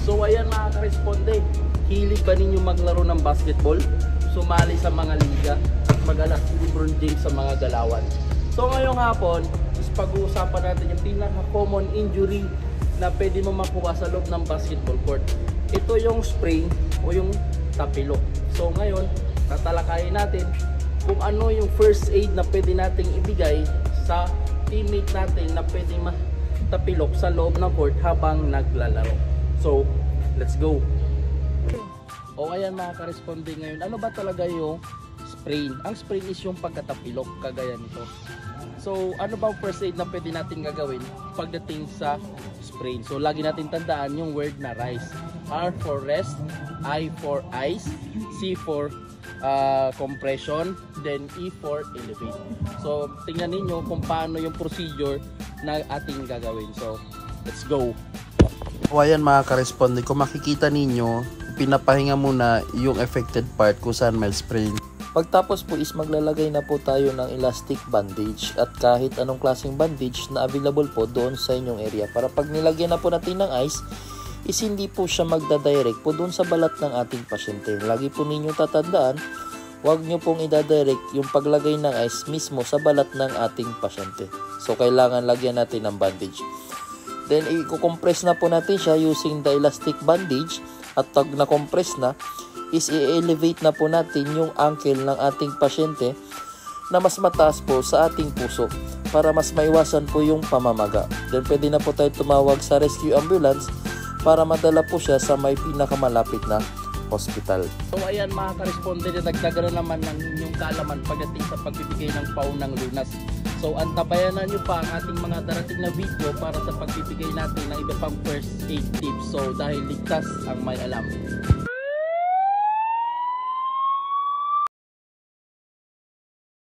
So ayan mga ka-responde, hilig ba ninyo maglaro ng basketball? Sumali sa mga liga at mag-alak si LeBron James sa mga galawan. So ngayong hapon, is pag-uusapan natin yung pinaka-common injury na pwede mo makuha sa loob ng basketball court. Ito yung sprain o yung tapilok. So ngayon, tatalakayin natin kung ano yung first aid na pwede nating ibigay sa teammate natin na pwede matapilok sa loob ng court habang naglalaro. So, let's go! O ayan mga ka-responde ngayon, ano ba talaga yung sprain? Ang sprain is yung pagkatapilok, kagaya nito. So, ano bang first aid na pwede natin gagawin pagdating sa sprain? So, lagi natin tandaan yung word na rise. R for rest, I for ice, C for compression, then E for elevate. So, tingnan ninyo kung paano yung procedure na ating gagawin. So, let's go! O ayan mga ka-responde, kung makikita ninyo, pinapahinga muna yung affected part kung saan may sprain. Pagtapos po is maglalagay na po tayo ng elastic bandage at kahit anong klaseng bandage na available po doon sa inyong area para pag nilagyan na po natin ng ice is hindi po siya magdadirect po doon sa balat ng ating pasyente. Lagi po ninyong tatandaan, huwag nyo pong idadirect yung paglagay ng ice mismo sa balat ng ating pasyente. So kailangan lagyan natin ng bandage. Then i-compress na po natin siya using the elastic bandage at pag na-compress na is i-elevate na po natin yung ankle ng ating pasyente na mas mataas po sa ating puso para mas maiwasan po yung pamamaga. Then pwede na po tayo tumawag sa rescue ambulance para madala po siya sa may pinakamalapit na hospital. So ayan mga ka-responde, dagdagan na naman ng inyong kaalaman pagdating sa pagbibigay ng paunang lunas. So antabayanan nyo pa ang ating mga darating na video para sa pagbibigay natin ng iba pang first aid tips. So dahil ligtas ang may alam.